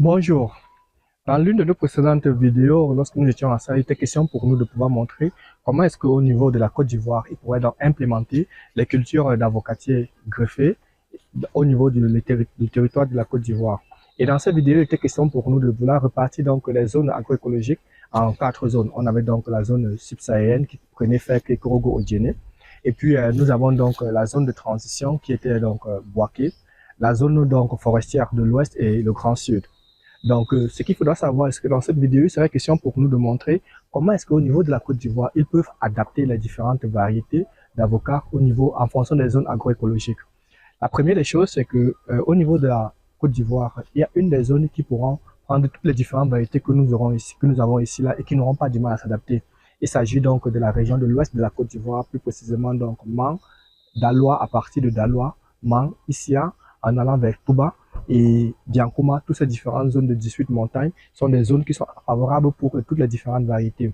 Bonjour. Dans l'une de nos précédentes vidéos, lorsque nous étions ensemble, il était question pour nous de pouvoir montrer comment est-ce qu'au niveau de la Côte d'Ivoire, il pourrait donc implémenter les cultures d'avocatiers greffés au niveau du territoire de la Côte d'Ivoire. Et dans cette vidéo, il était question pour nous de vouloir repartir donc les zones agroécologiques en 4 zones. On avait donc la zone subsaharienne qui prenait Fek et Korogo Odjene. Et puis, nous avons donc la zone de transition qui était donc Boaké, la zone donc forestière de l'Ouest et le Grand Sud. Donc, ce qu'il faudra savoir, est-ce que dans cette vidéo, il serait question pour nous de montrer comment est-ce qu'au niveau de la Côte d'Ivoire, ils peuvent adapter les différentes variétés d'avocats au niveau, en fonction des zones agroécologiques. La première des choses, c'est que au niveau de la Côte d'Ivoire, il y a une des zones qui pourront prendre toutes les différentes variétés que nous avons ici là et qui n'auront pas du mal à s'adapter. Il s'agit donc de la région de l'ouest de la Côte d'Ivoire, plus précisément donc Man, Daloa à partir de Daloa, Man, Issia, en allant vers Touba et Biancouma, toutes ces différentes zones de 18 montagnes sont des zones qui sont favorables pour toutes les différentes variétés.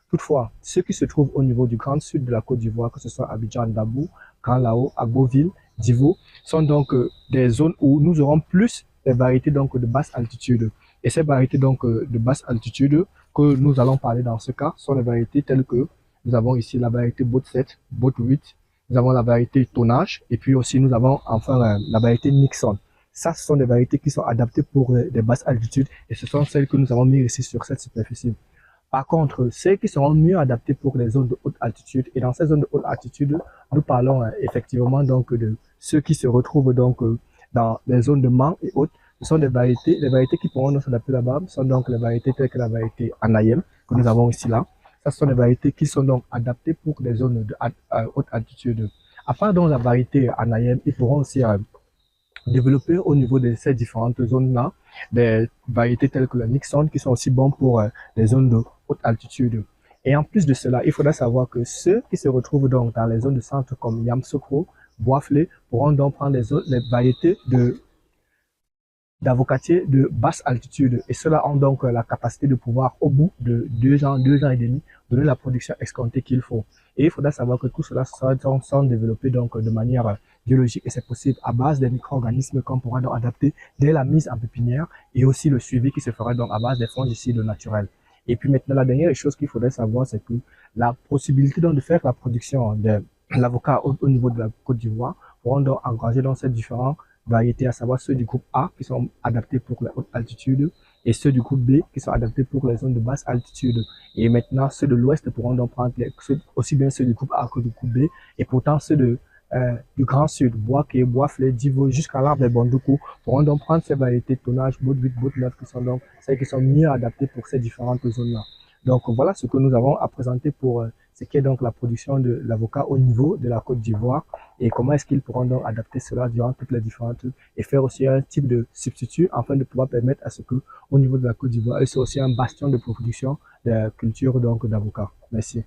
Toutefois, ceux qui se trouvent au niveau du grand sud de la Côte d'Ivoire, que ce soit Abidjan, Dabou, Grand Lao, Agboville, Divo, sont donc des zones où nous aurons plus des variétés donc de basse altitude. Et ces variétés donc de basse altitude que nous allons parler dans ce cas sont les variétés telles que nous avons ici la variété Bot 7, Bot 8, nous avons la variété Tonnage et puis aussi nous avons enfin la variété Nixon. Ça, ce sont des variétés qui sont adaptées pour des basses altitudes et ce sont celles que nous avons mises ici sur cette superficie. Par contre, celles qui seront mieux adaptées pour les zones de haute altitude, et dans ces zones de haute altitude, nous parlons effectivement donc de ceux qui se retrouvent donc dans les zones de Man et autres. Ce sont des variétés, les variétés qui pourront nous s'adapter là-bas sont donc les variétés telles que la variété Anayem que nous avons ici là. Ça, ce sont des variétés qui sont donc adaptées pour les zones de haute altitude. À part donc la variété Anayem, ils pourront aussi développer au niveau de ces différentes zones-là des variétés telles que le Nixon qui sont aussi bons pour les zones de haute altitude. Et en plus de cela, il faudra savoir que ceux qui se retrouvent donc dans les zones de centre comme Yamsokro, Boisflé, pourront donc prendre les variétés d'avocatiers de basse altitude. Et ceux-là ont donc la capacité de pouvoir, au bout de 2 ans, 2 ans et demi, donner la production escomptée qu'il faut. Et il faudra savoir que tout cela sont développés donc de manière biologique et c'est possible à base des micro-organismes qu'on pourra donc adapter dès la mise en pépinière et aussi le suivi qui se fera donc à base des fongicides naturels. Et puis maintenant, la dernière chose qu'il faudrait savoir, c'est que la possibilité donc de faire la production de l'avocat au niveau de la Côte d'Ivoire pourront donc engager dans ces différents variétés, à savoir ceux du groupe A qui sont adaptés pour la haute altitude et ceux du groupe B qui sont adaptés pour les zones de basse altitude. Et maintenant, ceux de l'ouest pourront donc prendre aussi bien ceux du groupe A que du groupe B. Et pourtant, ceux du Grand Sud, Boaké, Boisflé, Divo, jusqu'à l'arbre des Bondoukou, pourront donc prendre ces variétés de tonnage, Bot 8, Bot 9, qui sont donc celles qui sont mieux adaptées pour ces différentes zones-là. Donc voilà ce que nous avons à présenter pour ce qui est donc la production de l'avocat au niveau de la Côte d'Ivoire et comment est-ce qu'ils pourront donc adapter cela durant toutes les différentes et faire aussi un type de substitut afin de pouvoir permettre à ce que au niveau de la Côte d'Ivoire, c'est aussi un bastion de production de culture donc d'avocats. Merci.